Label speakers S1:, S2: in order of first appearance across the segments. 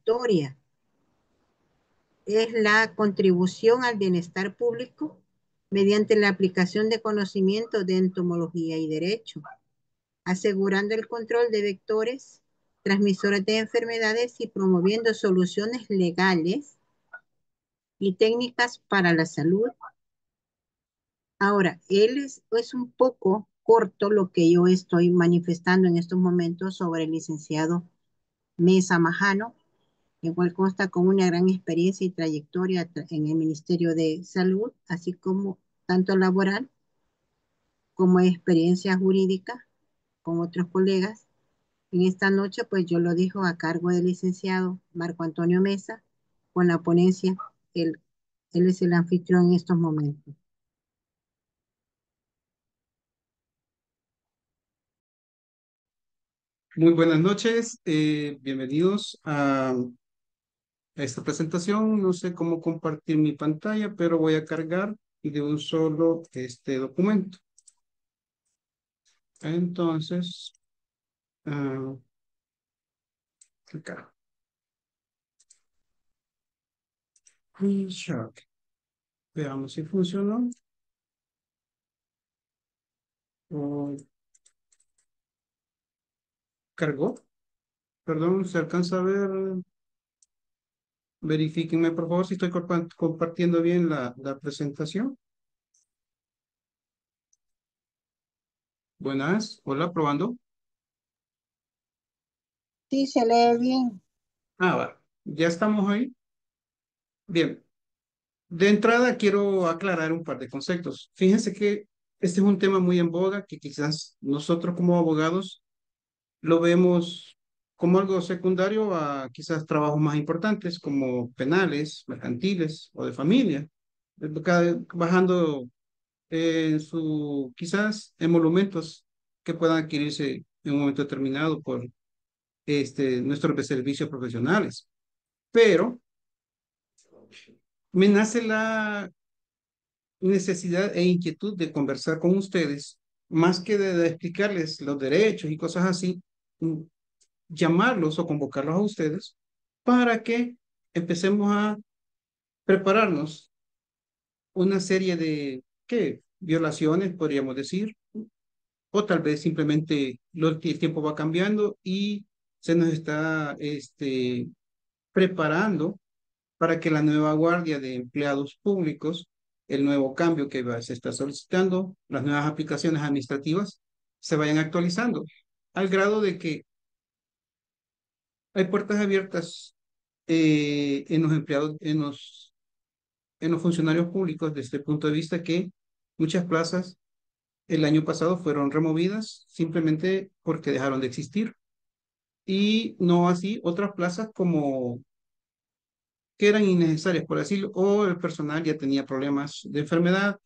S1: obligatoria. Es la contribución al bienestar público mediante la aplicación de conocimientos de entomología y derecho, asegurando el control de vectores, transmisores de enfermedades y promoviendo soluciones legales y técnicas para la salud. Ahora, es un poco corto lo que yo estoy manifestando en estos momentos sobre el licenciado Mesa Majano, el cual consta con una gran experiencia y trayectoria en el Ministerio de Salud, así como tanto laboral como experiencia jurídica con otros colegas. En esta noche, pues yo lo dejo a cargo del licenciado Marco Antonio Mesa con la ponencia. Él, él es el anfitrión en estos momentos.
S2: Muy buenas noches, bienvenidos a esta presentación. No sé cómo compartir mi pantalla, pero voy a cargar de un solo este documento. Entonces, ah, acá. Shock. Veamos si funcionó. O cargó. Perdón, ¿se alcanza a ver? Verifíquenme, por favor, si estoy compartiendo bien la presentación. Buenas, hola, probando.
S1: Sí, se lee bien.
S2: Va, ya estamos ahí. Bien, de entrada quiero aclarar un par de conceptos. Fíjense que este es un tema muy en boga que quizás nosotros como abogados lo vemos como algo secundario a quizás trabajos más importantes como penales, mercantiles o de familia, bajando en su quizás emolumentos que puedan adquirirse en un momento determinado por nuestros servicios profesionales. Pero me nace la necesidad e inquietud de conversar con ustedes, más que de explicarles los derechos y cosas así, mm, llamarlos o convocarlos a ustedes para que empecemos a prepararnos una serie de, ¿qué? Violaciones, podríamos decir, o tal vez simplemente el tiempo va cambiando y se nos está preparando para que la nueva guardia de empleados públicos, el nuevo cambio que se está solicitando, las nuevas aplicaciones administrativas, se vayan actualizando, al grado de que hay puertas abiertas en los empleados, en los funcionarios públicos, desde el punto de vista que muchas plazas el año pasado fueron removidas simplemente porque dejaron de existir. Y no así otras plazas como que eran innecesarias, por decirlo, o el personal ya tenía problemas de enfermedad,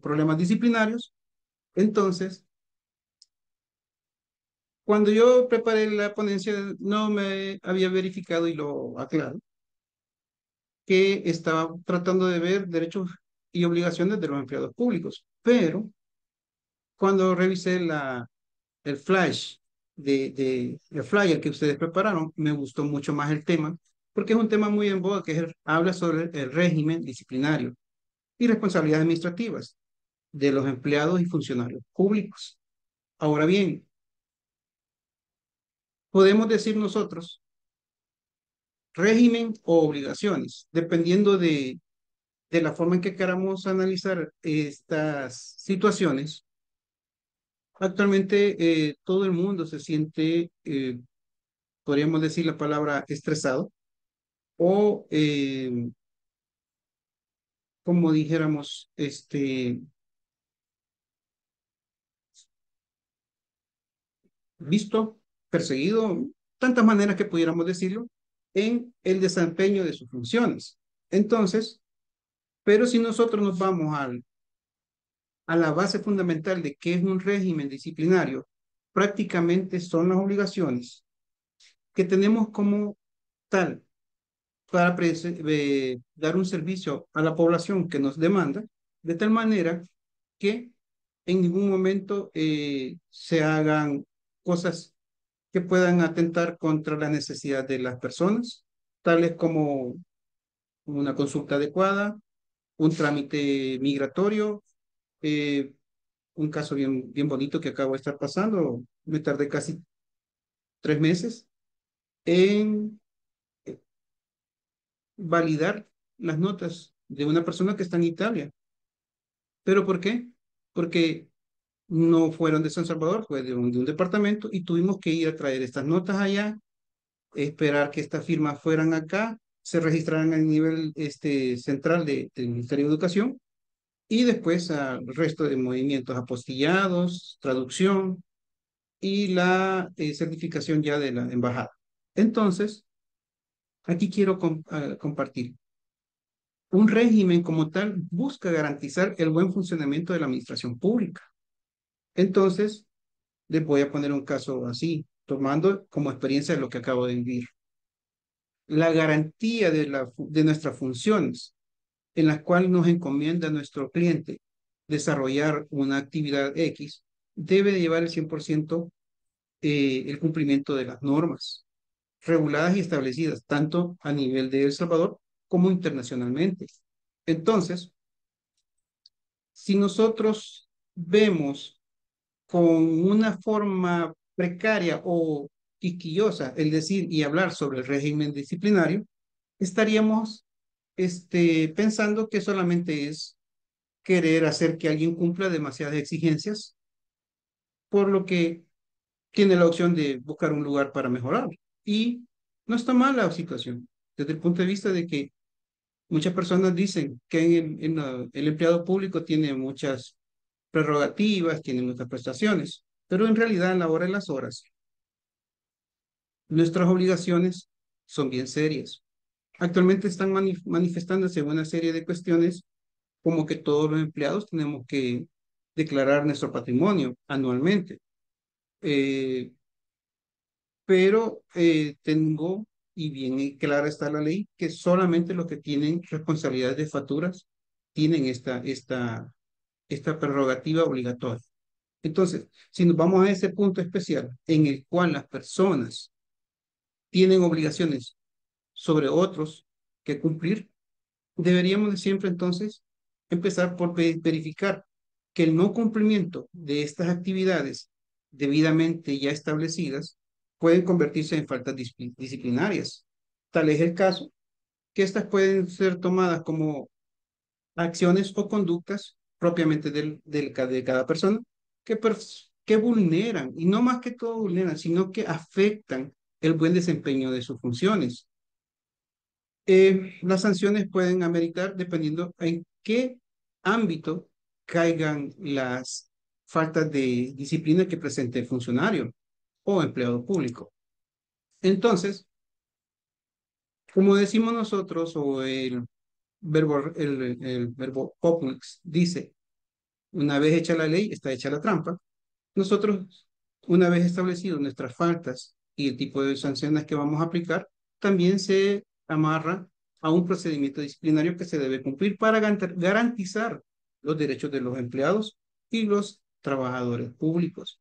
S2: problemas disciplinarios. Entonces, cuando yo preparé la ponencia, no me había verificado, y lo aclaro, que estaba tratando de ver derechos y obligaciones de los empleados públicos. Pero cuando revisé el flash el flyer que ustedes prepararon, me gustó mucho más el tema, porque es un tema muy en boga habla sobre el régimen disciplinario y responsabilidades administrativas de los empleados y funcionarios públicos. Ahora bien, podemos decir nosotros régimen o obligaciones, dependiendo de la forma en que queramos analizar estas situaciones. Actualmente todo el mundo se siente, podríamos decir la palabra estresado o, como dijéramos, visto, perseguido, tantas maneras que pudiéramos decirlo, en el desempeño de sus funciones. Entonces, pero si nosotros nos vamos a la base fundamental de qué es un régimen disciplinario, prácticamente son las obligaciones que tenemos como tal para dar un servicio a la población que nos demanda, de tal manera que en ningún momento se hagan cosas que puedan atentar contra la necesidad de las personas, tales como una consulta adecuada, un trámite migratorio, eh, un caso bien bonito que acabo de estar pasando, me tardé casi 3 meses en validar las notas de una persona que está en Italia. ¿Pero por qué? Porque no fueron de San Salvador, fue de un departamento y tuvimos que ir a traer estas notas allá, esperar que estas firmas fueran acá, se registraran a nivel central del Ministerio de Educación y después al resto de movimientos apostillados, traducción y la certificación ya de la embajada. Entonces, aquí quiero compartir. Un régimen como tal busca garantizar el buen funcionamiento de la administración pública. Entonces, les voy a poner un caso así, tomando como experiencia lo que acabo de vivir. La garantía de nuestras funciones, en las cuales nos encomienda nuestro cliente desarrollar una actividad X, debe de llevar el 100% el cumplimiento de las normas reguladas y establecidas, tanto a nivel de El Salvador como internacionalmente. Entonces, si nosotros vemos con una forma precaria o quisquillosa el decir y hablar sobre el régimen disciplinario, estaríamos pensando que solamente es querer hacer que alguien cumpla demasiadas exigencias, por lo que tiene la opción de buscar un lugar para mejorar. Y no está mal la situación, desde el punto de vista de que muchas personas dicen que el empleado público tiene muchas prerrogativas, tiene muchas prestaciones, pero en realidad en la hora de las horas, nuestras obligaciones son bien serias. Actualmente están manifestándose una serie de cuestiones como que todos los empleados tenemos que declarar nuestro patrimonio anualmente. Eh, pero tengo, y bien clara está la ley, que solamente los que tienen responsabilidades de facturas tienen esta prerrogativa obligatoria. Entonces, si nos vamos a ese punto especial en el cual las personas tienen obligaciones sobre otros que cumplir, deberíamos de siempre entonces empezar por verificar que el no cumplimiento de estas actividades debidamente ya establecidas pueden convertirse en faltas disciplinarias. Tal es el caso que estas pueden ser tomadas como acciones o conductas propiamente de cada persona que vulneran, y no más que todo vulneran, sino que afectan el buen desempeño de sus funciones. Las sanciones pueden ameritar dependiendo en qué ámbito caigan las faltas de disciplina que presente el funcionario o empleado público. Entonces, como decimos nosotros, o el verbo populix dice, una vez hecha la ley, está hecha la trampa. Nosotros, una vez establecido nuestras faltas y el tipo de sanciones que vamos a aplicar, también se amarra a un procedimiento disciplinario que se debe cumplir para garantizar los derechos de los empleados y los trabajadores públicos,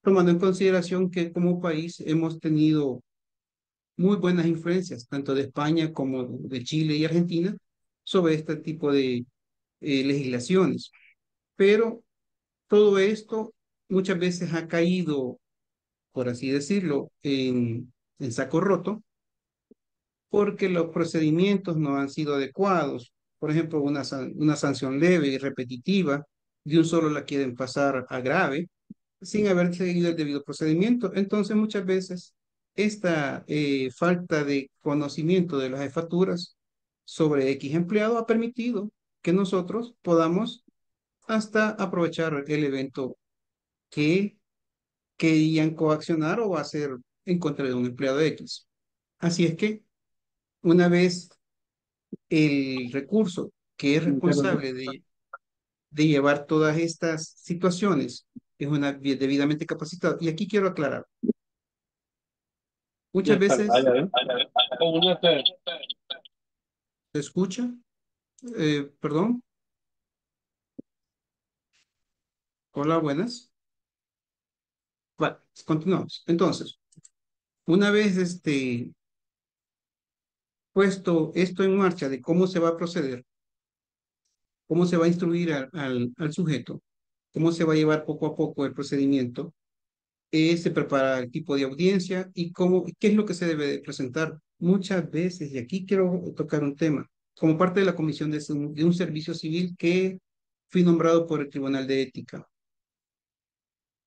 S2: tomando en consideración que como país hemos tenido muy buenas influencias, tanto de España como de Chile y Argentina, sobre este tipo de legislaciones. Pero todo esto muchas veces ha caído, por así decirlo, en saco roto, porque los procedimientos no han sido adecuados. Por ejemplo, una sanción leve y repetitiva, de un solo la quieren pasar a grave, sin haber seguido el debido procedimiento. Entonces, muchas veces, esta falta de conocimiento de las jefaturas sobre X empleado ha permitido que nosotros podamos hasta aprovechar el evento que querían coaccionar o hacer en contra de un empleado X. Así es que una vez el recurso que es responsable de llevar todas estas situaciones es una debidamente capacitado, y aquí quiero aclarar, muchas veces se escucha, perdón, hola, buenas. Bueno, continuamos. Entonces, Una vez puesto esto en marcha de cómo se va a proceder, cómo se va a instruir al sujeto, cómo se va a llevar poco a poco el procedimiento, se prepara el tipo de audiencia y qué es lo que se debe de presentar. Muchas veces, y aquí quiero tocar un tema, como parte de la comisión de un servicio civil que fui nombrado por el Tribunal de Ética,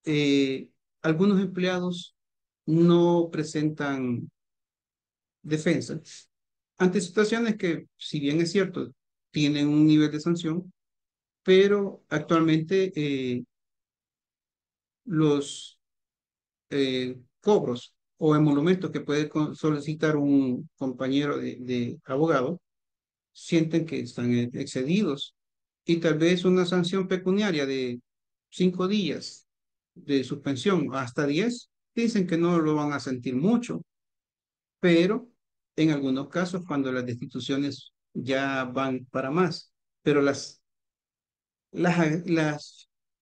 S2: eh, algunos empleados no presentan defensa ante situaciones que, si bien es cierto, tienen un nivel de sanción, pero actualmente los cobros o emolumentos que puede solicitar un compañero de abogado sienten que están excedidos y tal vez una sanción pecuniaria de 5 días de suspensión hasta 10 dicen que no lo van a sentir mucho, pero en algunos casos cuando las destituciones ya van para más, pero las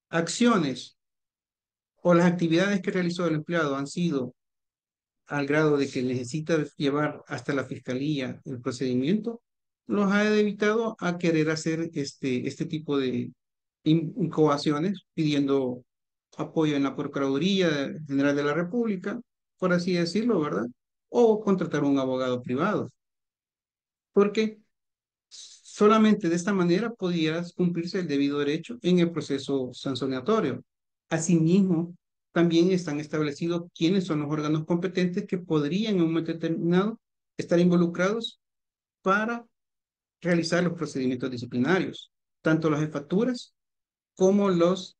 S2: acciones o las actividades que realizó el empleado han sido al grado de que necesita llevar hasta la fiscalía el procedimiento, los ha evitado a querer hacer este tipo de incoaciones pidiendo apoyo en la Procuraduría General de la República, por así decirlo, ¿verdad? O contratar un abogado privado, porque solamente de esta manera podías cumplirse el debido derecho en el proceso sancionatorio. Asimismo, también están establecidos quiénes son los órganos competentes que podrían en un momento determinado estar involucrados para realizar los procedimientos disciplinarios, tanto las jefaturas como las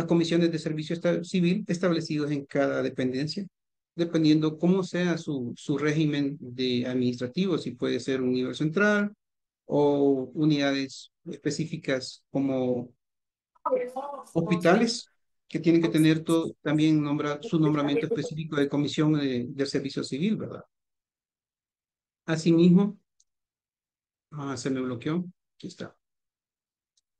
S2: comisiones de servicio civil establecidos en cada dependencia, dependiendo cómo sea su régimen de administrativo, si puede ser un nivel central o unidades específicas como hospitales, que tienen que tener todo, también su nombramiento específico de comisión del servicio civil, ¿verdad? Asimismo, se me bloqueó, aquí está.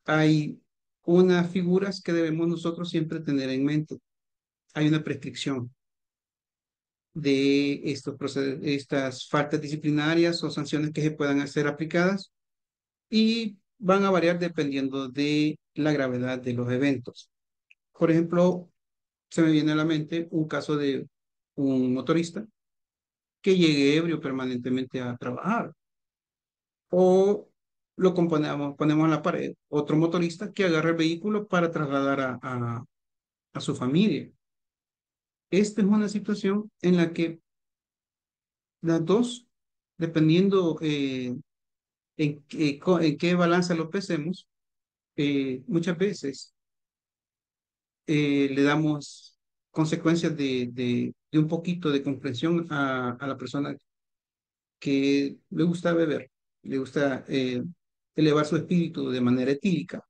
S2: Hay unas figuras que debemos nosotros siempre tener en mente. Hay una prescripción de estas faltas disciplinarias o sanciones que se puedan hacer aplicadas y van a variar dependiendo de la gravedad de los eventos. Por ejemplo, se me viene a la mente un caso de un motorista que llegue ebrio permanentemente a trabajar o ponemos en la pared otro motorista que agarra el vehículo para trasladar a su familia. Esta es una situación en la que las dos, dependiendo en qué balanza lo pesemos, muchas veces le damos consecuencias de un poquito de comprensión a la persona que le gusta beber, le gusta elevar su espíritu de manera etílica,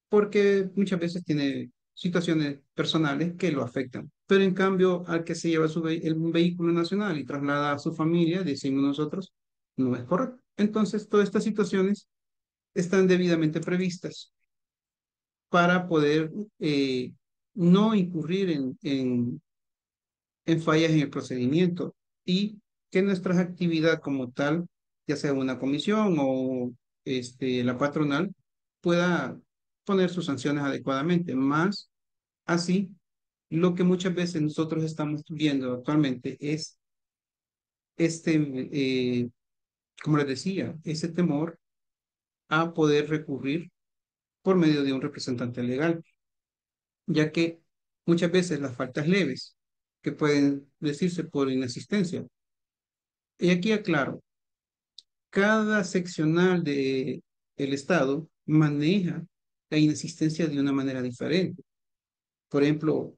S2: porque muchas veces tiene situaciones personales que lo afectan. Pero en cambio, al que se lleva un vehículo nacional y traslada a su familia, decimos nosotros, no es correcto. Entonces, todas estas situaciones están debidamente previstas para poder no incurrir en fallas en el procedimiento y que nuestra actividad como tal, ya sea una comisión o la patronal, pueda poner sus sanciones adecuadamente. Más así, lo que muchas veces nosotros estamos viendo actualmente es este, como les decía, ese temor a poder recurrir por medio de un representante legal, ya que muchas veces las faltas leves, que pueden decirse por inasistencia, y aquí aclaro, cada seccional el Estado maneja la inasistencia de una manera diferente. Por ejemplo,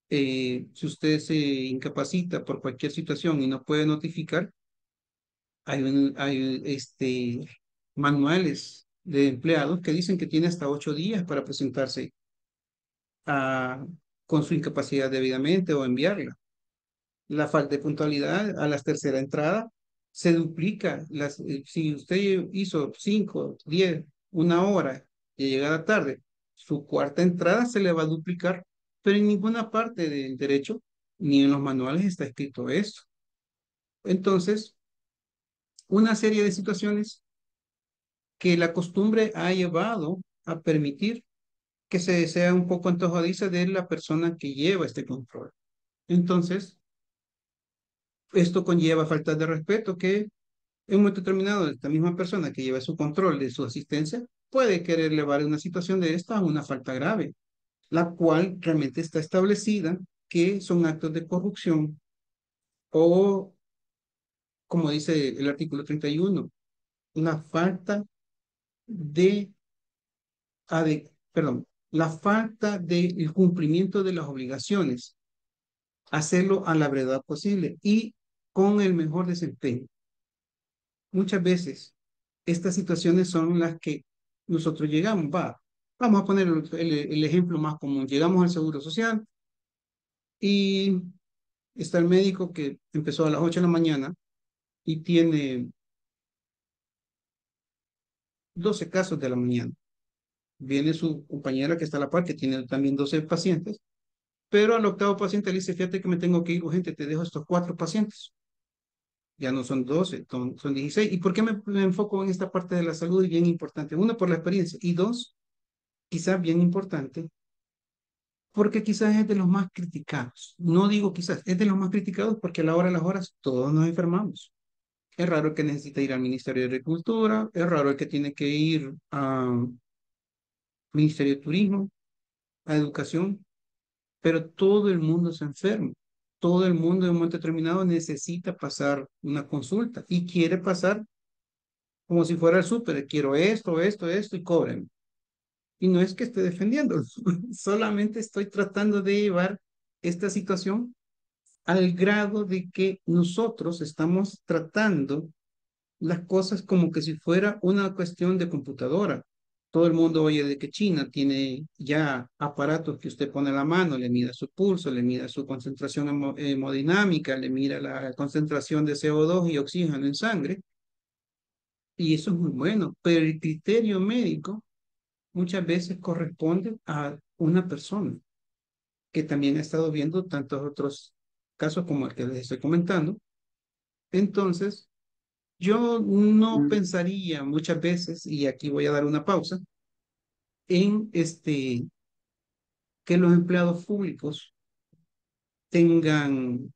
S2: si usted se incapacita por cualquier situación y no puede notificar, hay manuales de empleados que dicen que tiene hasta 8 días para presentarse a, con su incapacidad debidamente o enviarla. La falta de puntualidad a la tercera entrada se duplica. Si usted hizo 5, 10, 1 hora de llegada tarde, su cuarta entrada se le va a duplicar, pero en ninguna parte del derecho ni en los manuales está escrito esto. Entonces, una serie de situaciones que la costumbre ha llevado a permitir que se sea un poco antojadiza de la persona que lleva este control. Entonces, esto conlleva falta de respeto que en un momento determinado esta misma persona que lleva su control de su asistencia puede querer elevar una situación de esta a una falta grave, la cual realmente está establecida que son actos de corrupción o, como dice el artículo 31, la falta de, la falta del cumplimiento de las obligaciones, hacerlo a la brevedad posible y con el mejor desempeño. Muchas veces estas situaciones son las que nosotros llegamos. Vamos a poner el ejemplo más común. Llegamos al Seguro Social y está el médico que empezó a las 8 de la mañana y tiene 12 casos de la mañana. Viene su compañera que está a la par, que tiene también 12 pacientes, pero al octavo paciente le dice, fíjate que me tengo que ir urgente, te dejo estos 4 pacientes. Ya no son 12, son 16. ¿Y por qué me enfoco en esta parte de la salud? Y bien importante. Uno, por la experiencia. Y dos, quizás bien importante, porque quizás es de los más criticados. No digo quizás, es de los más criticados porque a la hora de las horas todos nos enfermamos. Es raro el que necesita ir al Ministerio de Agricultura, es raro el que tiene que ir al Ministerio de Turismo, a Educación, pero todo el mundo se enferma. Todo el mundo en un momento determinado necesita pasar una consulta y quiere pasar como si fuera el súper. Quiero esto, esto, esto y cobren. Y no es que esté defendiendo, solamente estoy tratando de llevar esta situación al grado de que nosotros estamos tratando las cosas como que si fuera una cuestión de computadora. Todo el mundo oye de que China tiene ya aparatos que usted pone a la mano, le mira su pulso, le mira su concentración hemodinámica, le mira la concentración de CO2 y oxígeno en sangre, y eso es muy bueno, pero el criterio médico muchas veces corresponde a una persona que también ha estado viendo tantos otros casos como el que les estoy comentando. Entonces, yo no pensaría muchas veces, y aquí voy a dar una pausa, en que los empleados públicos tengan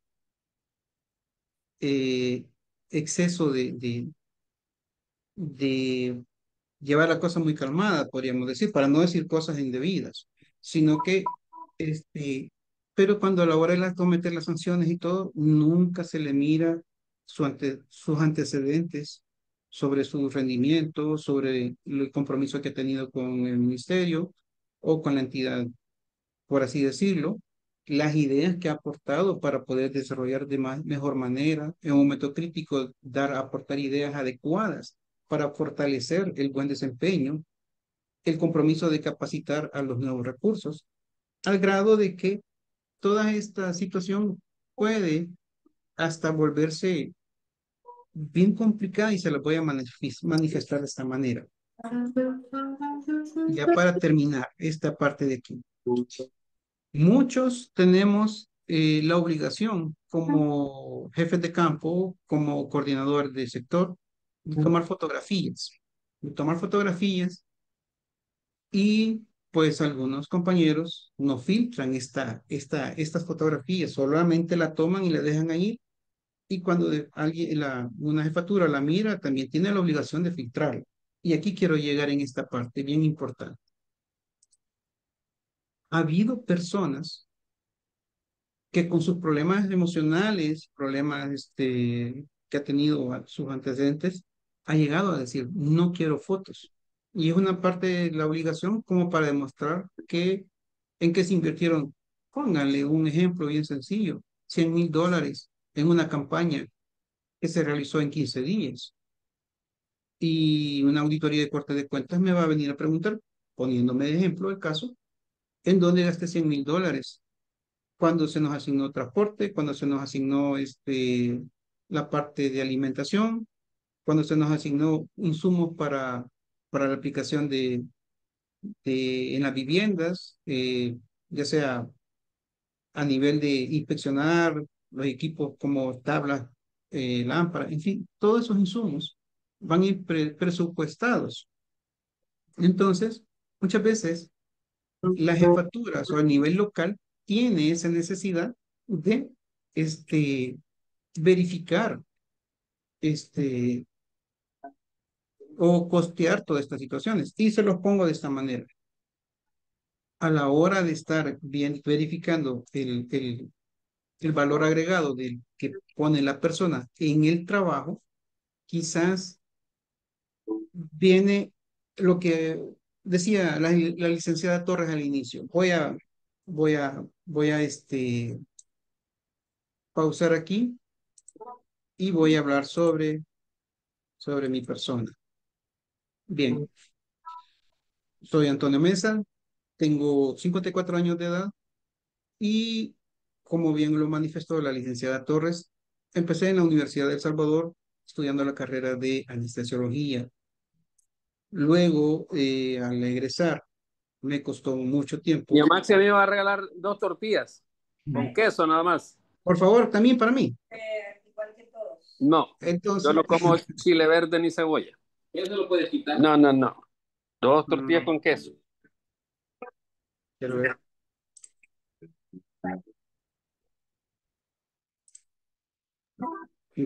S2: eh, exceso de llevar la cosa muy calmada, podríamos decir, para no decir cosas indebidas, sino que, pero cuando a la hora de cometer las sanciones y todo, nunca se le mira sus antecedentes sobre su rendimiento, sobre el compromiso que ha tenido con el ministerio o con la entidad, por así decirlo, las ideas que ha aportado para poder desarrollar de mejor manera, en un momento crítico, aportar ideas adecuadas para fortalecer el buen desempeño, el compromiso de capacitar a los nuevos recursos, al grado de que toda esta situación puede hasta volverse bien complicada y se la voy a manifestar de esta manera. Ya para terminar esta parte de aquí. Muchos tenemos la obligación como jefes de campo, como coordinador de sector, de tomar fotografías. De tomar fotografías y pues algunos compañeros no filtran estas fotografías, solamente la toman y la dejan ahí. Y cuando una jefatura la mira, también tiene la obligación de filtrarla. Y aquí quiero llegar en esta parte bien importante. Ha habido personas que con sus problemas emocionales, problemas que ha tenido sus antecedentes, ha llegado a decir, no quiero fotos. Y es una parte de la obligación como para demostrar que en qué se invirtieron. Pónganle un ejemplo bien sencillo, $100,000 en una campaña que se realizó en 15 días. Y una auditoría de corte de cuentas me va a venir a preguntar, poniéndome de ejemplo el caso, ¿en dónde gasté $100,000? Cuando se nos asignó transporte, cuando se nos asignó la parte de alimentación, cuando se nos asignó insumos para la aplicación en las viviendas, ya sea a nivel de inspeccionar los equipos como tablas, lámparas, en fin, todos esos insumos van a ir presupuestados. Entonces, muchas veces las jefaturas o a nivel local tiene esa necesidad de este, verificar este, o costear todas estas situaciones. Y se los pongo de esta manera. A la hora de estar bien verificando el valor agregado del que pone la persona en el trabajo, quizás viene lo que decía la licenciada Torres al inicio. Voy a pausar aquí y voy a hablar sobre mi persona. Bien, soy Antonio Mesa, tengo 54 años de edad y, como bien lo manifestó la licenciada Torres, empecé en la Universidad de El Salvador estudiando la carrera de anestesiología. Luego, al egresar, me costó mucho
S3: Mi
S2: tiempo.
S3: Maxi a mí me va a regalar 2 tortillas con queso nada más.
S2: Por favor, también para mí.
S3: Igual que todos. No, yo
S2: Entonces,
S3: no como chile verde ni cebolla. Eso lo puedes quitar. No, no, no. 2 tortillas
S2: mm,
S3: con queso.
S2: quiero ver.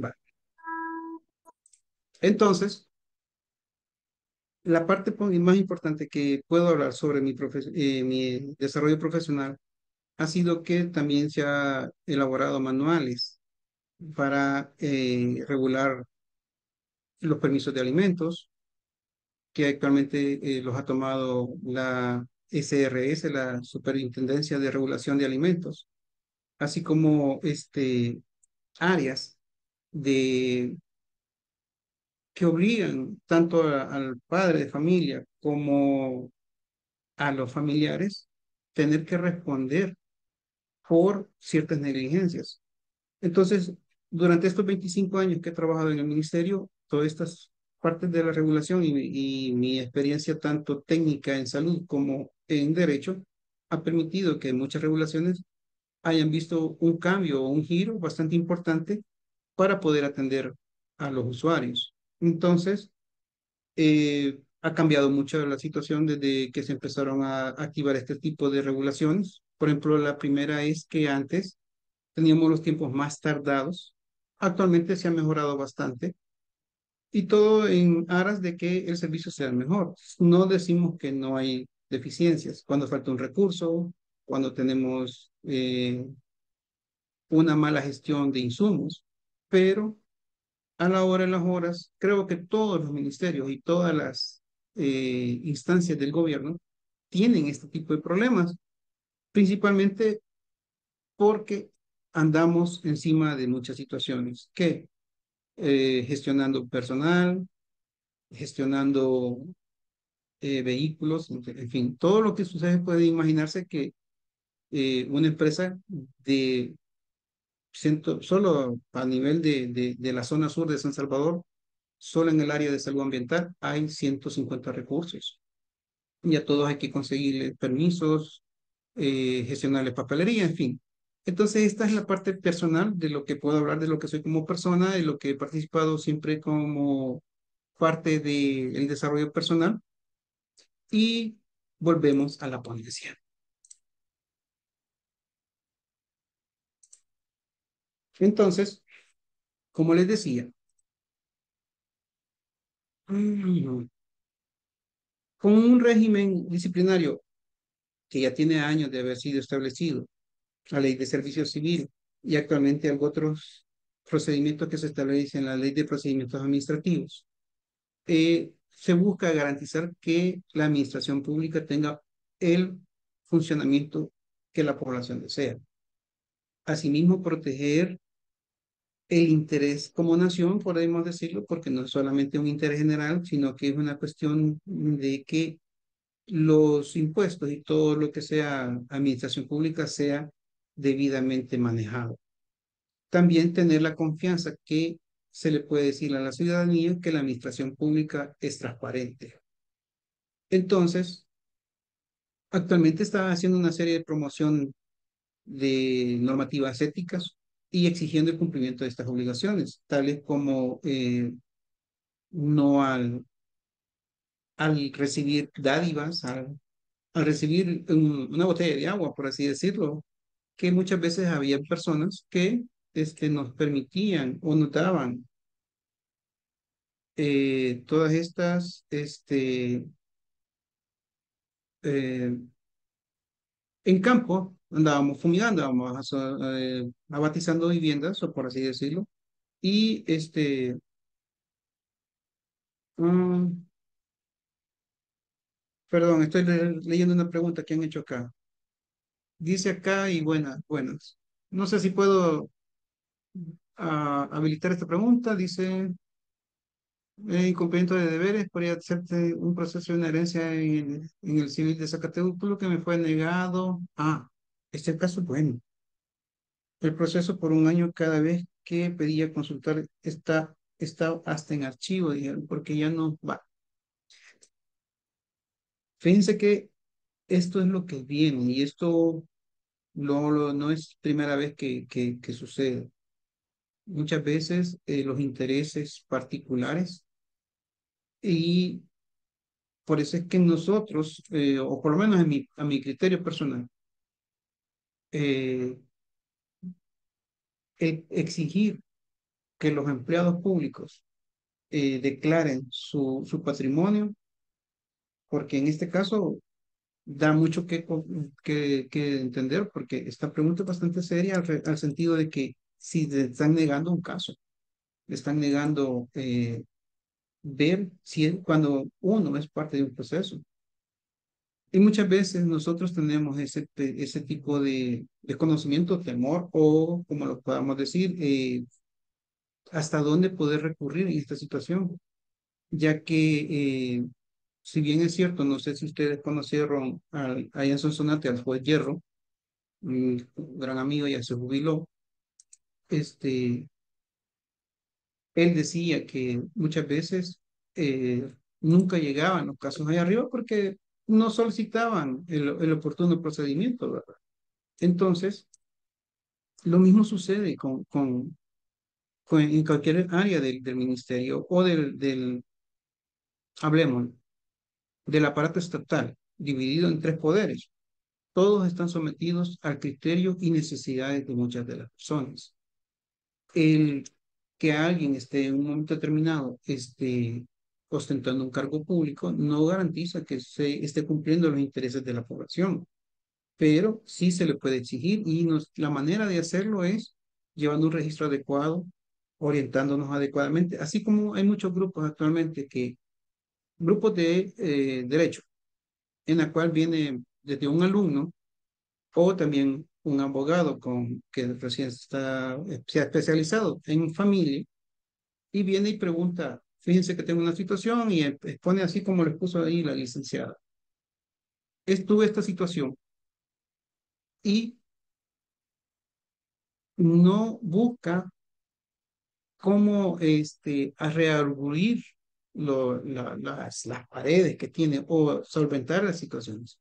S2: Va. Entonces, la parte más importante que puedo hablar sobre mi desarrollo profesional ha sido que también se ha elaborado manuales para regular los permisos de alimentos, que actualmente los ha tomado la SRS, la Superintendencia de Regulación de Alimentos, así como áreas de, que obligan tanto al padre de familia como a los familiares tener que responder por ciertas negligencias. Entonces, durante estos 25 años que he trabajado en el ministerio, todas estas partes de la regulación y mi experiencia tanto técnica en salud como en derecho ha permitido que muchas regulaciones hayan visto un cambio o un giro bastante importante para poder atender a los usuarios. Entonces, ha cambiado mucho la situación desde que se empezaron a activar este tipo de regulaciones. Por ejemplo, la primera es que antes teníamos los tiempos más tardados. Actualmente se ha mejorado bastante y todo en aras de que el servicio sea mejor. No decimos que no hay deficiencias, cuando falta un recurso, cuando tenemos una mala gestión de insumos, pero a la hora de las horas, creo que todos los ministerios y todas las instancias del gobierno tienen este tipo de problemas, principalmente porque andamos encima de muchas situaciones, que gestionando personal, gestionando vehículos, en fin, todo lo que sucede puede imaginarse que una empresa de solo a nivel de la zona sur de San Salvador, solo en el área de salud ambiental hay 150 recursos y a todos hay que conseguirle permisos, gestionarle papelería, en fin. Entonces, esta es la parte personal de lo que puedo hablar, de lo que soy como persona, de lo que he participado siempre como parte del desarrollo personal y volvemos a la ponencia. Entonces, como les decía, mm, con un régimen disciplinario que ya tiene años de haber sido establecido, la ley de servicio civil y actualmente algo otros procedimientos que se establecen en la ley de procedimientos administrativos, se busca garantizar que la administración pública tenga el funcionamiento que la población desea. Asimismo, proteger el interés como nación, podemos decirlo, porque no es solamente un interés general, sino que es una cuestión de que los impuestos y todo lo que sea administración pública sea debidamente manejado. También tener la confianza que se le puede decir a la ciudadanía que la administración pública es transparente. Entonces, actualmente está haciendo una serie de promoción de normativas éticas y exigiendo el cumplimiento de estas obligaciones, tales como no al recibir dádivas, al recibir una botella de agua, por así decirlo, que muchas veces había personas que nos permitían o nos daban todas estas, eh, en campo, andábamos fumigando, andábamos abatizando viviendas, o por así decirlo, y mm, perdón, estoy leyendo una pregunta que han hecho acá. Dice acá y buenas. No sé si puedo habilitar esta pregunta. Dice, incumplimiento de deberes, podría hacerte un proceso de una herencia en el civil de Zacatecas, por lo que me fue negado. Este caso, bueno, el proceso por un año cada vez que pedía consultar está hasta en archivo, dijeron, porque ya no va. Fíjense que esto es lo que viene y esto no es primera vez que sucede. Muchas veces los intereses particulares y por eso es que nosotros, o por lo menos a mi criterio personal, eh, exigir que los empleados públicos declaren su patrimonio, porque en este caso da mucho que entender, porque esta pregunta es bastante seria al sentido de que si le están negando un caso, le están negando ver cuando uno es parte de un proceso. Y muchas veces nosotros tenemos ese tipo de conocimiento, temor, o como lo podamos decir, hasta dónde poder recurrir en esta situación, ya que si bien es cierto, no sé si ustedes conocieron allá en Sonsonate al juez Hierro, un gran amigo, ya se jubiló. este, Él decía que muchas veces nunca llegaban los casos allá arriba porque no solicitaban el oportuno procedimiento, ¿verdad? Entonces, lo mismo sucede en cualquier área del ministerio o hablemos, del aparato estatal, dividido en tres poderes. Todos están sometidos al criterio y necesidades de muchas de las personas. El que alguien esté en un momento determinado ostentando un cargo público no garantiza que se esté cumpliendo los intereses de la población, pero sí se le puede exigir y la manera de hacerlo es llevando un registro adecuado, orientándonos adecuadamente, así como hay muchos grupos actualmente grupos de derecho, en la cual viene desde un alumno o también un abogado que recién se ha especializado en familia y viene y pregunta, fíjense que tengo una situación y expone así como le puso ahí la licenciada. Estuve esta situación y no busca cómo a reargudir las paredes que tiene o solventar las situaciones.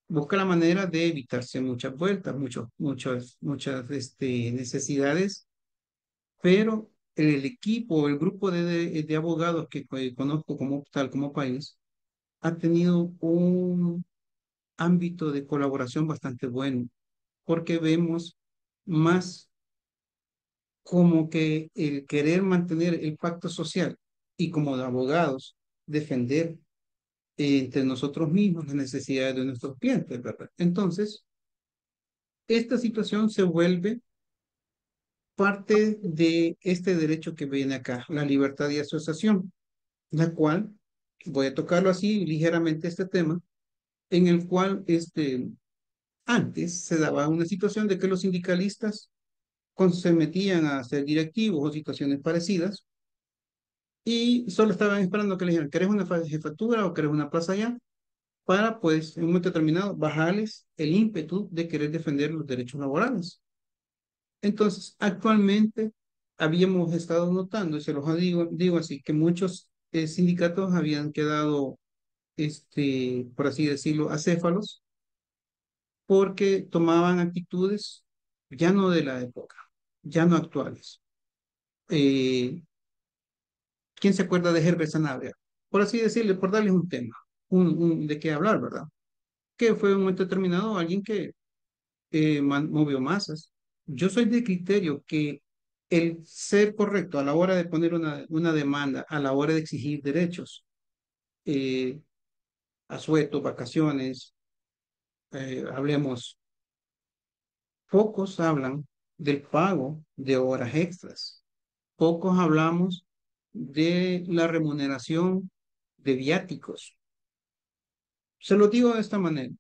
S2: Busca la manera de evitarse muchas vueltas, muchas necesidades, pero el equipo, el grupo de abogados que conozco como tal, como país, ha tenido un ámbito de colaboración bastante bueno, porque vemos más como que el querer mantener el pacto social y como de abogados defender entre nosotros mismos las necesidades de nuestros clientes, ¿verdad? Entonces, esta situación se vuelve parte de este derecho que viene acá, la libertad de asociación, la cual, voy a tocarlo así ligeramente este tema, en el cual antes se daba una situación de que los sindicalistas cuando se metían a ser directivos o situaciones parecidas y solo estaban esperando que le dijeran, ¿querés una jefatura o querés una plaza allá? Para, pues, en un momento determinado, bajarles el ímpetu de querer defender los derechos laborales. Entonces, actualmente habíamos estado notando, y se los digo así, que muchos sindicatos habían quedado, por así decirlo, acéfalos, porque tomaban actitudes ya no de la época, ya no actuales. Eh, ¿Quién se acuerda de Herbert Sanabria? Por así decirle, por darles un tema, de qué hablar, ¿verdad? Que fue en un momento determinado alguien que movió masas. Yo soy de criterio que el ser correcto a la hora de poner una demanda, a la hora de exigir derechos, eh, asuetos, vacaciones, hablemos, pocos hablan del pago de horas extras. Pocos hablamos de la remuneración de viáticos. Se lo digo de esta manera,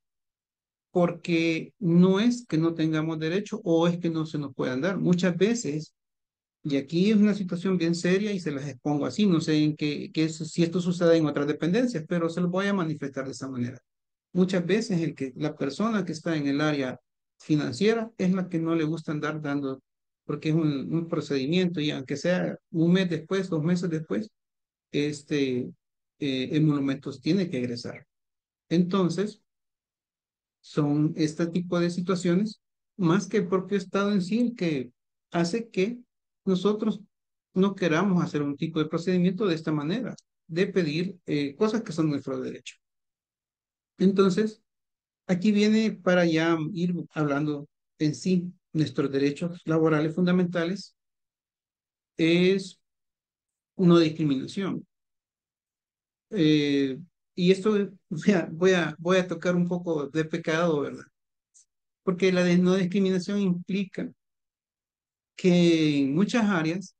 S2: porque no es que no tengamos derecho o es que no se nos puedan dar. Muchas veces, y aquí es una situación bien seria y se las expongo así, no sé en si esto sucede en otras dependencias, pero se lo voy a manifestar de esa manera. Muchas veces la persona que está en el área financiera es la que no le gusta andar dando, porque es un procedimiento y aunque sea un mes después, 2 meses después, el monumento tiene que egresar. Entonces, son este tipo de situaciones, más que el propio Estado en sí, el que hace que nosotros no queramos hacer un tipo de procedimiento de esta manera, de pedir cosas que son nuestro derecho. Entonces, aquí viene para ya ir hablando en sí, nuestros derechos laborales fundamentales es no discriminación. Eh, y esto voy a tocar un poco de pecado, ¿verdad? Porque la de no discriminación implica que en muchas áreas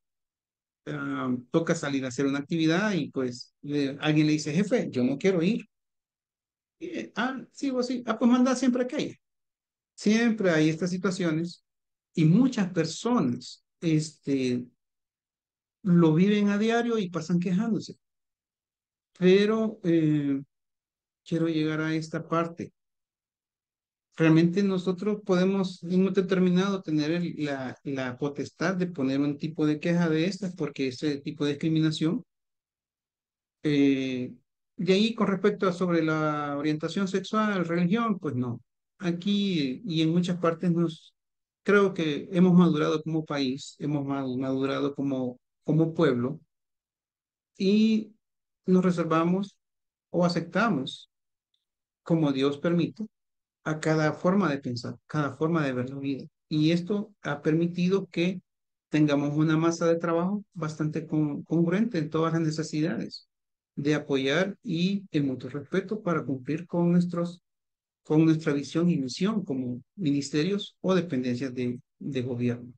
S2: toca salir a hacer una actividad y pues alguien le dice, jefe, yo no quiero ir. Sí, vos sí. Pues manda siempre a aquella. Siempre hay estas situaciones y muchas personas lo viven a diario y pasan quejándose. Pero quiero llegar a esta parte. Realmente nosotros podemos, en un momento determinado, tener la potestad de poner un tipo de queja de estas, porque ese tipo de discriminación, eh, de ahí con respecto a sobre la orientación sexual, religión, pues no. Aquí y en muchas partes creo que hemos madurado como país, hemos madurado como pueblo y nos reservamos o aceptamos, como Dios permite, a cada forma de pensar, cada forma de ver la vida. Y esto ha permitido que tengamos una masa de trabajo bastante congruente en todas las necesidades de apoyar y el mutuo respeto para cumplir con nuestra visión y misión como ministerios o dependencias de gobierno.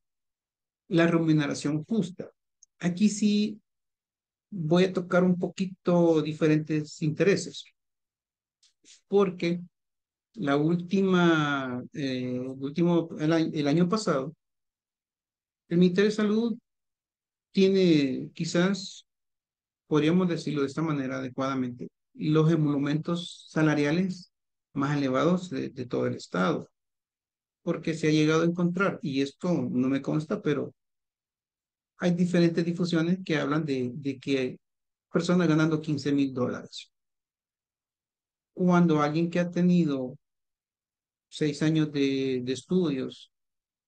S2: La remuneración justa. Aquí sí voy a tocar un poquito diferentes intereses, porque el año pasado, el Ministerio de Salud tiene quizás, podríamos decirlo de esta manera adecuadamente, los emolumentos salariales más elevados de todo el estado, porque se ha llegado a encontrar, y esto no me consta, pero hay diferentes difusiones que hablan de que hay personas ganando $15,000. Cuando alguien que ha tenido 6 años de estudios,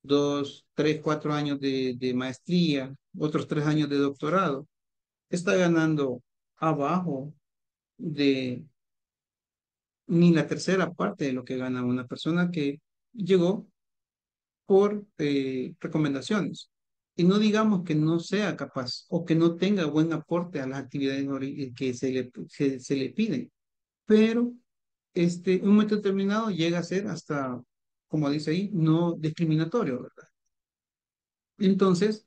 S2: 2, 3, 4 años de maestría, otros 3 años de doctorado, está ganando abajo de ni la tercera parte de lo que gana una persona que llegó por recomendaciones. Y no digamos que no sea capaz o que no tenga buen aporte a las actividades que se le piden, pero en un momento determinado llega a ser hasta, como dice ahí, no discriminatorio, ¿verdad? Entonces,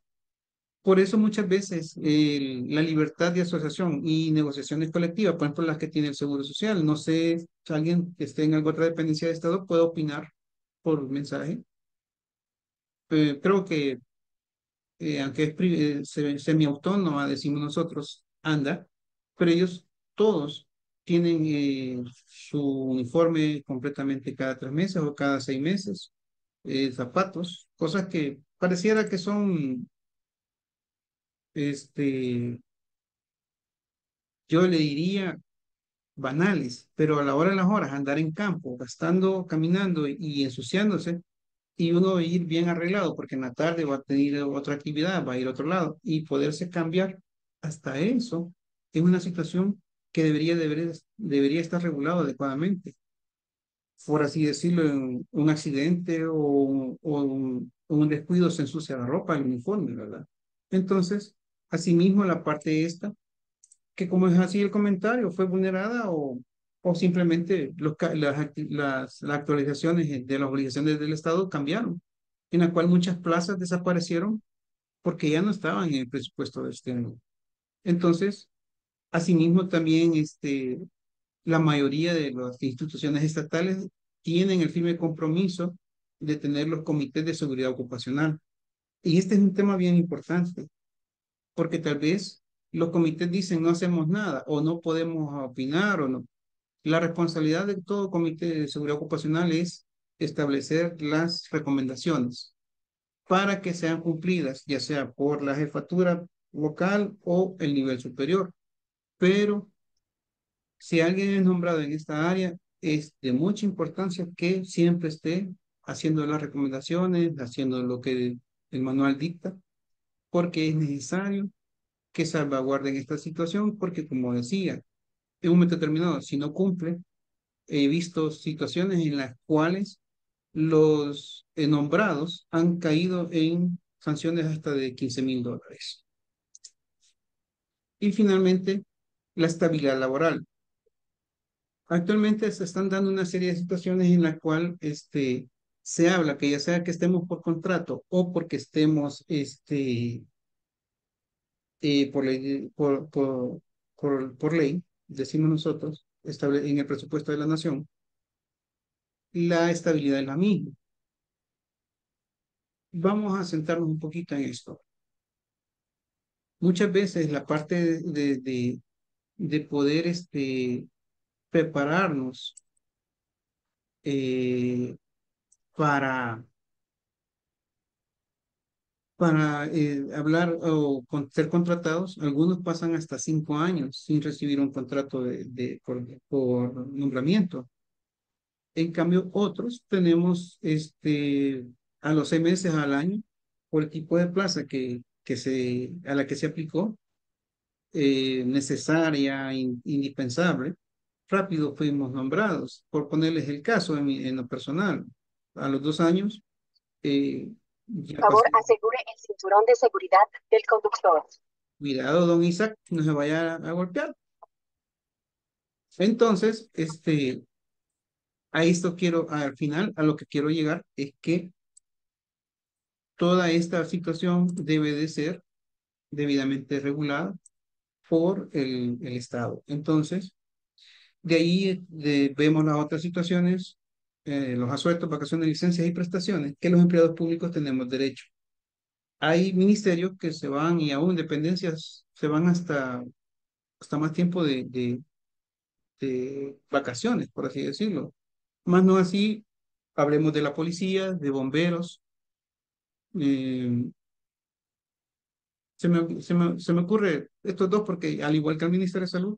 S2: por eso muchas veces la libertad de asociación y negociaciones colectivas, por ejemplo, las que tiene el Seguro Social, no sé si alguien que esté en alguna otra dependencia de Estado puede opinar por mensaje. Creo que, aunque es semiautónoma, decimos nosotros, anda, pero ellos todos tienen su uniforme completamente cada 3 meses o cada 6 meses, zapatos, cosas que pareciera que son, este, yo le diría banales, pero a la hora de las horas andar en campo, gastando, caminando y ensuciándose, y uno ir bien arreglado, porque en la tarde va a tener otra actividad, va a ir a otro lado, y poderse cambiar hasta eso es una situación que debería estar regulado adecuadamente. Por así decirlo, en un accidente o un descuido se ensucia la ropa, el uniforme, ¿verdad? Entonces, asimismo, la parte esta, que como es así el comentario, fue vulnerada o simplemente las actualizaciones de las obligaciones del Estado cambiaron, en la cual muchas plazas desaparecieron porque ya no estaban en el presupuesto de este año. Entonces, asimismo, también la mayoría de las instituciones estatales tienen el firme compromiso de tener los comités de seguridad ocupacional. Y este es un tema bien importante, porque tal vez los comités dicen no hacemos nada o no podemos opinar o no. La responsabilidad de todo comité de seguridad ocupacional es establecer las recomendaciones para que sean cumplidas, ya sea por la jefatura local o el nivel superior. Pero si alguien es nombrado en esta área, es de mucha importancia que siempre esté haciendo las recomendaciones, haciendo lo que el manual dicta, porque es necesario que salvaguarden esta situación, porque como decía, en un momento determinado, si no cumple, he visto situaciones en las cuales los nombrados han caído en sanciones hasta de $15,000. Y finalmente, la estabilidad laboral. Actualmente se están dando una serie de situaciones en la cual se habla que ya sea que estemos por contrato o porque estemos por ley, decimos nosotros, en el presupuesto de la nación, la estabilidad es la misma. Vamos a sentarnos un poquito en esto. Muchas veces la parte de poder prepararnos eh, para hablar o ser contratados, algunos pasan hasta 5 años sin recibir un contrato por nombramiento. En cambio, otros tenemos a los 6 meses al año, por el tipo de plaza a la que se aplicó, necesaria, indispensable, rápido fuimos nombrados. Por ponerles el caso en lo personal, a los 2 años, ya
S4: Por favor,
S2: pasé.
S4: asegure el cinturón de seguridad del conductor.
S2: Cuidado, don Isaac, no se vaya a golpear. Entonces, al final, a lo que quiero llegar es que toda esta situación debe de ser debidamente regulada por el Estado. Entonces, de ahí vemos las otras situaciones, los asuetos, vacaciones, licencias y prestaciones que los empleados públicos tenemos derecho. Hay ministerios que se van y aún dependencias se van hasta más tiempo de vacaciones, por así decirlo. Más no así, hablemos de la policía, de bomberos. eh, se me ocurre estos dos porque al igual que el Ministerio de Salud,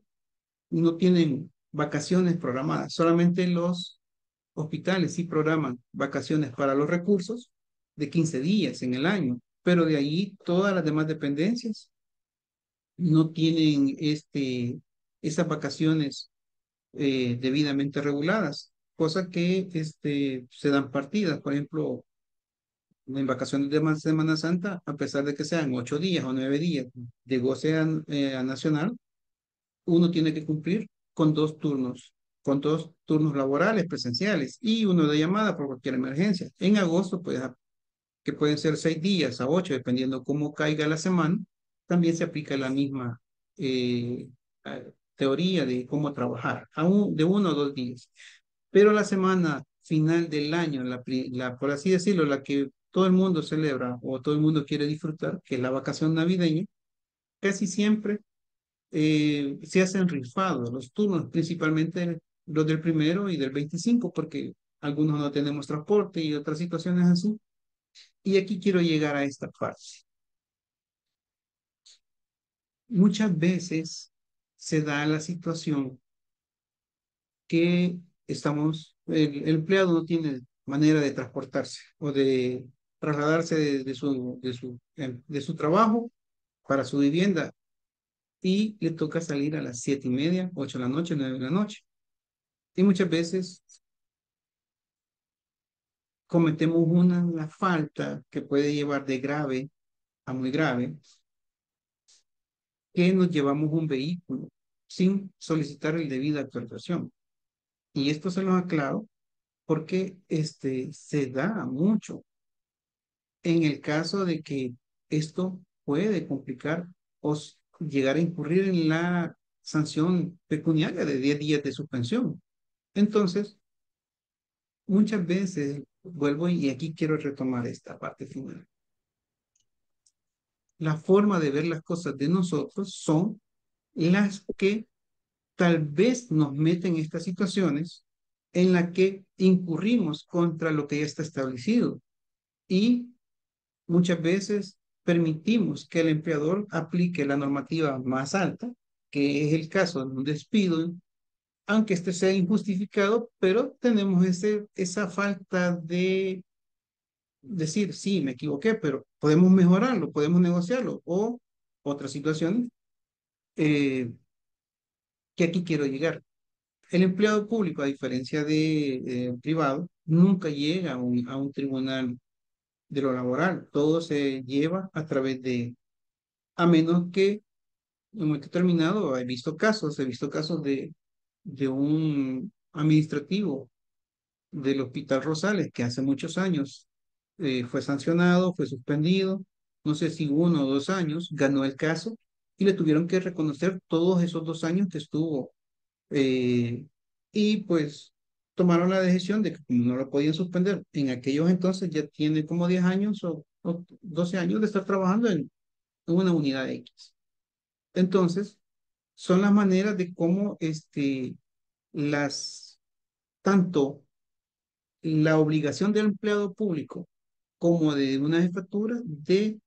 S2: no tienen vacaciones programadas. Solamente los hospitales sí programan vacaciones para los recursos de 15 días en el año, pero de ahí todas las demás dependencias no tienen esas vacaciones debidamente reguladas, cosa que se dan partidas, por ejemplo, en vacaciones de Semana Santa, a pesar de que sean 8 días o 9 días de goce nacional, uno tiene que cumplir con dos turnos laborales presenciales y uno de llamada por cualquier emergencia. En agosto, pues, que pueden ser 6 días a 8, dependiendo cómo caiga la semana, también se aplica la misma eh, teoría de cómo trabajar, de 1 o 2 días. Pero la semana final del año, por así decirlo, la que todo el mundo celebra o todo el mundo quiere disfrutar, que es la vacación navideña, casi siempre se hacen rifados los turnos, principalmente los del 1 y del 25, porque algunos no tenemos transporte y otras situaciones así. Y aquí quiero llegar a esta parte. Muchas veces se da la situación que el empleado no tiene manera de transportarse o de trasladarse de su trabajo para su vivienda y le toca salir a las 7:30, 8 de la noche, 9 de la noche. Y muchas veces cometemos una falta que puede llevar de grave a muy grave, que nos llevamos un vehículo sin solicitar el debida actualización. Y esto se lo aclaro porque se da mucho en el caso de que esto puede complicar o llegar a incurrir en la sanción pecuniaria de 10 días de suspensión. Entonces, muchas veces vuelvo y aquí quiero retomar esta parte final. La forma de ver las cosas de nosotros son las que tal vez nos meten en estas situaciones en las que incurrimos contra lo que ya está establecido y muchas veces permitimos que el empleador aplique la normativa más alta, que es el caso de un despido, aunque este sea injustificado, pero tenemos esa falta de decir, sí, me equivoqué, pero podemos mejorarlo, podemos negociarlo, o otra situación que aquí quiero llegar. El empleado público, a diferencia de privado, nunca llega a un tribunal de lo laboral. Todo se lleva a través a menos que en un momento determinado, he visto casos de un administrativo del Hospital Rosales que hace muchos años fue sancionado, fue suspendido, no sé si 1 o 2 años, ganó el caso y le tuvieron que reconocer todos esos 2 años que estuvo eh, y pues tomaron la decisión de que como no lo podían suspender, en aquellos entonces ya tiene como 10 años o 12 años de estar trabajando en una unidad X. Entonces, son las maneras de cómo las, tanto la obligación del empleado público como de una jefatura de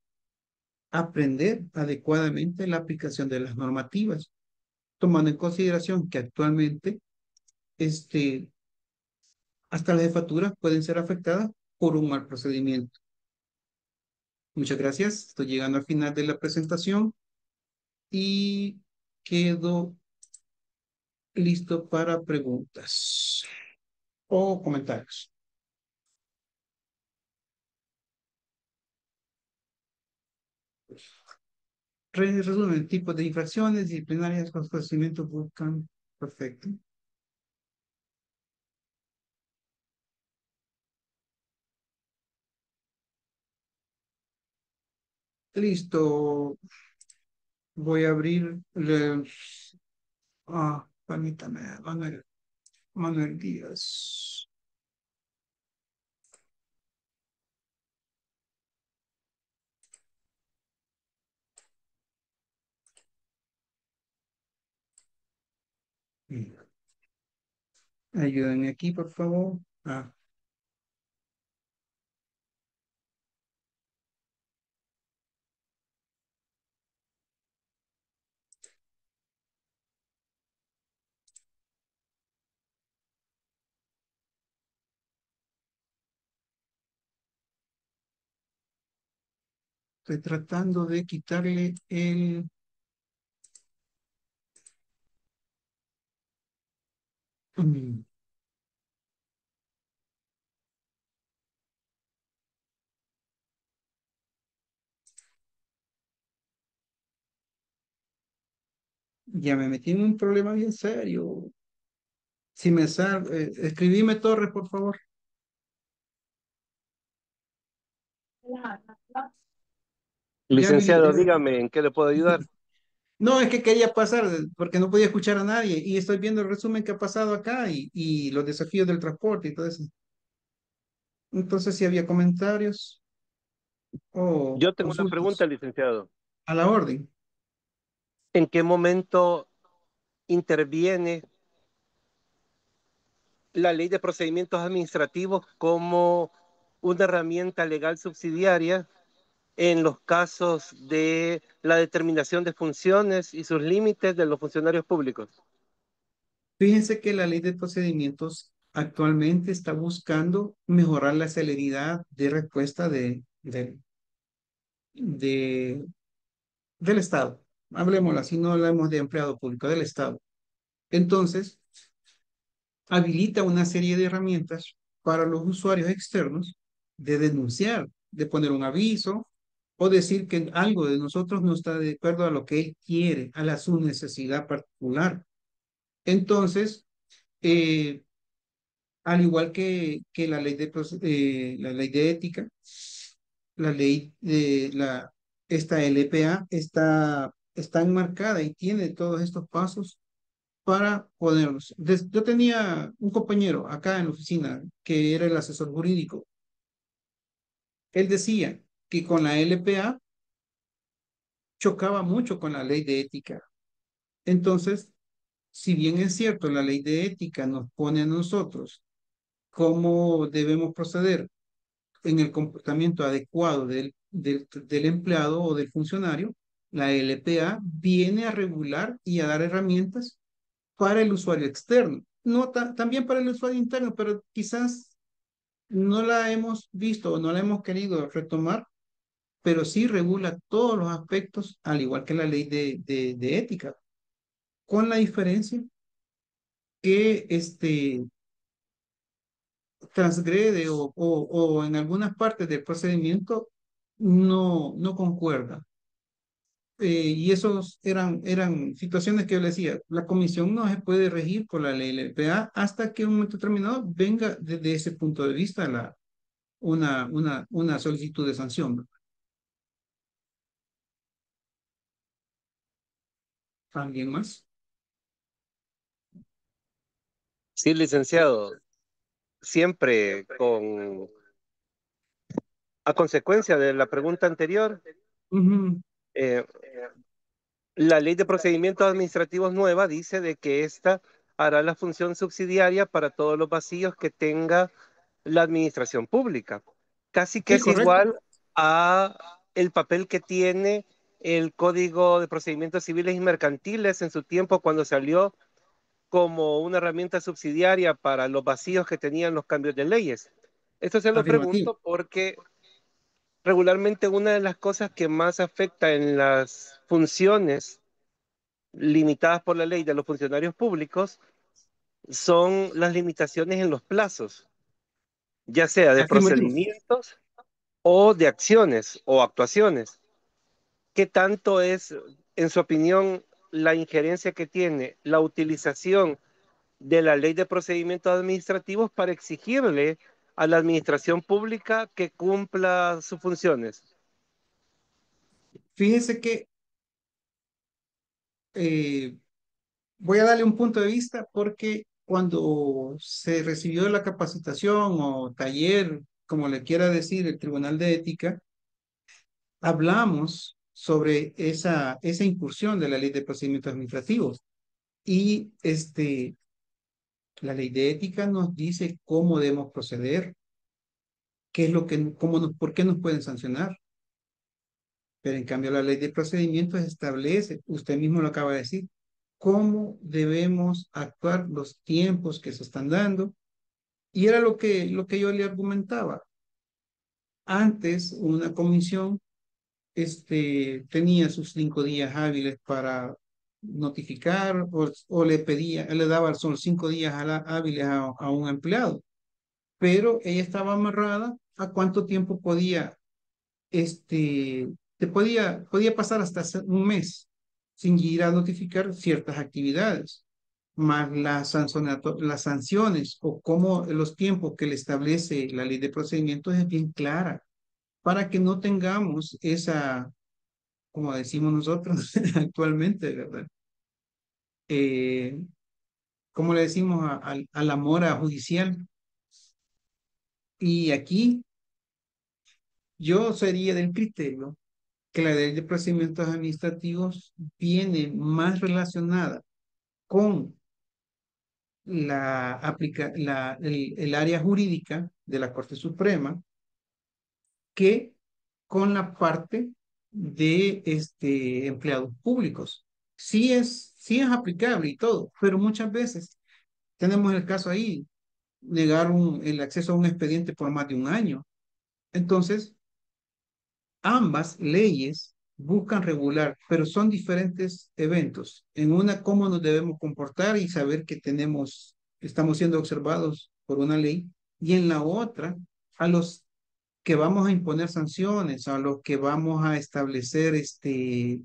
S2: aprender adecuadamente la aplicación de las normativas, tomando en consideración que actualmente este, hasta las jefaturas pueden ser afectadas por un mal procedimiento. Muchas gracias. Estoy llegando al final de la presentación y quedo listo para preguntas o comentarios. Resumen, tipos de infracciones disciplinarias con procedimientos buscan. Perfecto. Listo. Voy a abrir. Permítame, Manuel Díaz. Ayúdenme aquí, por favor. Estoy tratando de quitarle el. Mm, Ya me metí en un problema bien serio. Si me sal, escribime Torres, por favor. Ya, Mili,
S3: Licenciado, dígame, ¿en qué le puedo ayudar?
S2: no, es que quería pasar porque no podía escuchar a nadie y estoy viendo el resumen que ha pasado acá y los desafíos del transporte y todo eso. Entonces, si había comentarios o
S3: Yo tengo una pregunta,
S2: consultas
S3: licenciado.
S2: a la orden.
S3: ¿En qué momento interviene la ley de procedimientos administrativos como una herramienta legal subsidiaria en los casos de la determinación de funciones y sus límites de los funcionarios públicos?
S2: Fíjense que la ley de procedimientos actualmente está buscando mejorar la celeridad de respuesta de- del Estado. Hablemoslo así, no hablemos de empleado público, del Estado. Entonces, habilita una serie de herramientas para los usuarios externos de denunciar, de poner un aviso o decir que algo de nosotros no está de acuerdo a lo que él quiere, a su necesidad particular. Entonces, eh, al igual que la ley de ética, la ley de esta LPA está enmarcada y tiene todos estos pasos para ponerlos. Yo tenía un compañero acá en la oficina que era el asesor jurídico. Él decía que con la LPA chocaba mucho con la ley de ética. Entonces, si bien es cierto, la ley de ética nos pone a nosotros cómo debemos proceder en el comportamiento adecuado del empleado o del funcionario, la LPA viene a regular y a dar herramientas para el usuario externo. No también para el usuario interno, pero quizás no la hemos visto o no la hemos querido retomar, pero sí regula todos los aspectos, al igual que la ley de ética, con la diferencia que transgrede o en algunas partes del procedimiento no concuerda. Y esos eran situaciones que yo le decía, la comisión no se puede regir por la ley LPA hasta que en un momento determinado venga desde ese punto de vista una solicitud de sanción. ¿Alguien más?
S3: Sí, licenciado, siempre a consecuencia de la pregunta anterior,
S2: Ujú.
S3: eh, la ley de procedimientos administrativos nueva dice de que ésta hará la función subsidiaria para todos los vacíos que tenga la administración pública. Casi que
S2: Sí,
S3: es
S2: correcto.
S3: igual a el papel que tiene el Código de Procedimientos Civiles y Mercantiles en su tiempo cuando salió como una herramienta subsidiaria para los vacíos que tenían los cambios de leyes. Esto se lo
S2: Afirmativo.
S3: pregunto porque regularmente una de las cosas que más afecta en las funciones limitadas por la ley de los funcionarios públicos son las limitaciones en los plazos, ya sea de
S2: Afirmativo.
S3: procedimientos o de acciones o actuaciones. ¿Qué tanto es, en su opinión, la injerencia que tiene la utilización de la ley de procedimientos administrativos para exigirle a la administración pública que cumpla sus funciones?
S2: Fíjese que eh, voy a darle un punto de vista porque cuando se recibió la capacitación o taller, como le quiera decir, el Tribunal de Ética, hablamos sobre esa incursión de la ley de procedimientos administrativos y la ley de ética nos dice cómo debemos proceder, qué es lo que, por qué nos pueden sancionar. Pero en cambio la ley de procedimientos establece, usted mismo lo acaba de decir, cómo debemos actuar, los tiempos que se están dando. Y era lo que yo le argumentaba. Antes, una comisión tenía sus 5 días hábiles para notificar o le daba son 5 días hábiles a un empleado, pero ella estaba amarrada a cuánto tiempo podía pasar hasta un mes sin ir a notificar ciertas actividades, más las sanciones o cómo los tiempos que le establece la ley de procedimientos es bien clara para que no tengamos como decimos nosotros actualmente, ¿verdad? Eh, ¿Cómo le decimos a la mora judicial? Y aquí yo sería del criterio que la ley de procedimientos administrativos viene más relacionada con el área jurídica de la Corte Suprema que con la parte de empleados públicos. Sí es aplicable y todo, pero muchas veces tenemos el caso ahí. negar el acceso a un expediente por más de un año. Entonces, ambas leyes buscan regular, pero son diferentes eventos. En una, cómo nos debemos comportar y saber que estamos siendo observados por una ley, y en la otra, a los que vamos a imponer sanciones, a los que vamos a establecer, eh,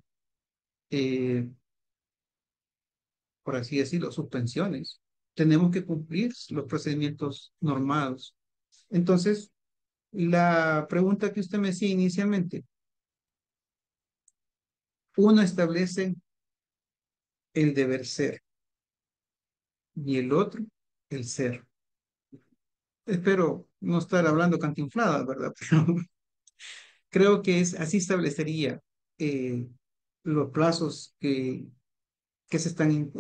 S2: por así decirlo, suspensiones. Tenemos que cumplir los procedimientos normados. Entonces, la pregunta que usted me hacía inicialmente, uno establece el deber ser y el otro el ser. Espero no estar hablando cantinfladas, ¿verdad? Pero creo que así establecería eh, los plazos que se están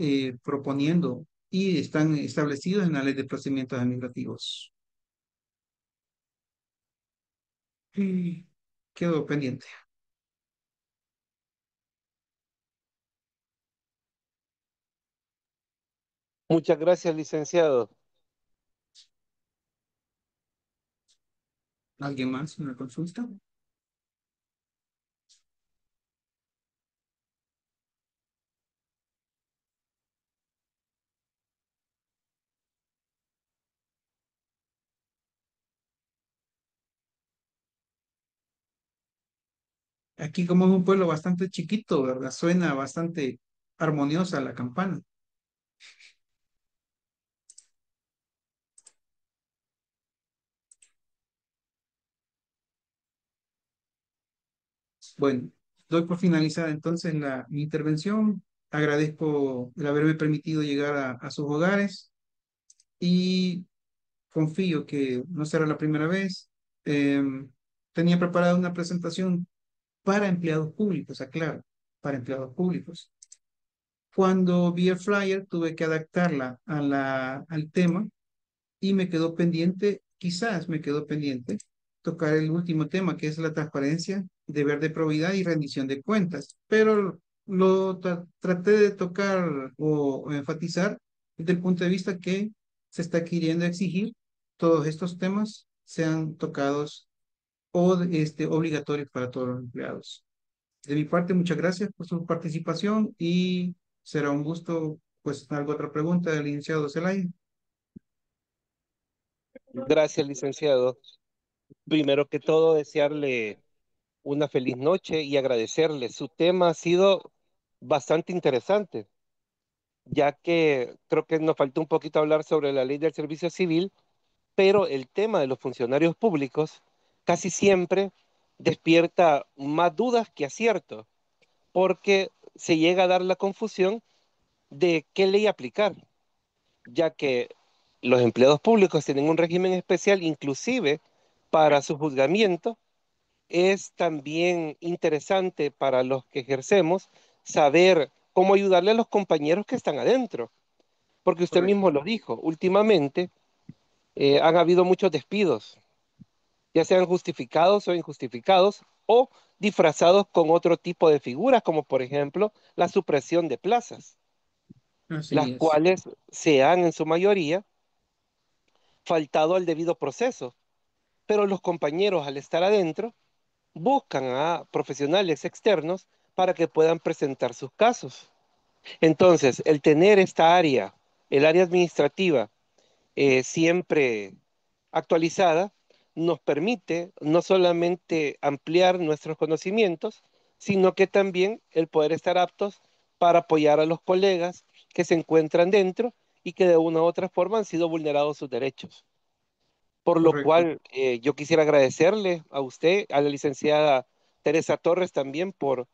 S2: proponiendo y están establecidos en la ley de procedimientos administrativos. Y quedo pendiente.
S3: Muchas gracias, licenciado.
S2: ¿Alguien más en la consulta? Aquí como es un pueblo bastante chiquito, ¿verdad? Suena bastante armoniosa la campana. Bueno, doy por finalizada entonces mi intervención. Agradezco el haberme permitido llegar a sus hogares y confío que no será la primera vez. Tenía preparada una presentación para empleados públicos, aclaro, para empleados públicos. Cuando vi el flyer, tuve que adaptarla al tema y me quedó pendiente, quizás me quedó pendiente, tocar el último tema, que es la transparencia, deber de probidad y rendición de cuentas. Pero traté de tocar o enfatizar desde el punto de vista que se está queriendo exigir todos estos temas sean tocados o obligatorios para todos los empleados. De mi parte, muchas gracias por su participación y será un gusto, pues, alguna otra pregunta del licenciado Zelaya.
S3: Gracias, licenciado. Primero que todo, desearle una feliz noche y agradecerle. Su tema ha sido bastante interesante, ya que creo que nos faltó un poquito hablar sobre la ley del servicio civil, pero el tema de los funcionarios públicos casi siempre despierta más dudas que aciertos, porque se llega a dar la confusión de qué ley aplicar, ya que los empleados públicos tienen un régimen especial, inclusive para su juzgamiento. Es también interesante para los que ejercemos saber cómo ayudarle a los compañeros que están adentro, porque usted
S2: Correcto.
S3: mismo lo dijo, últimamente han habido muchos despidos, ya sean justificados o injustificados, o disfrazados con otro tipo de figuras, como por ejemplo la supresión de plazas, las
S2: Así es.
S3: cuales se han en su mayoría faltado al debido proceso, pero los compañeros al estar adentro buscan a profesionales externos para que puedan presentar sus casos. Entonces, el tener esta área, el área administrativa, siempre actualizada, nos permite no solamente ampliar nuestros conocimientos, sino que también el poder estar aptos para apoyar a los colegas que se encuentran dentro y que de una u otra forma han sido vulnerados sus derechos. Por lo
S2: Correcto.
S3: cual, yo quisiera agradecerle a usted, a la licenciada Teresa Torres también por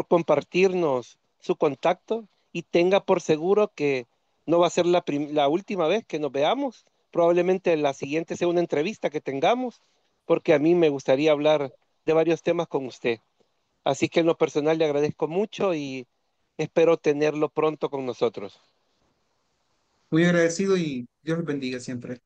S3: compartirnos su contacto y tenga por seguro que no va a ser la última vez que nos veamos. Probablemente la siguiente sea una entrevista que tengamos, porque a mí me gustaría hablar de varios temas con usted. Así que en lo personal le agradezco mucho y espero tenerlo pronto con nosotros.
S2: Muy agradecido y Dios los bendiga siempre.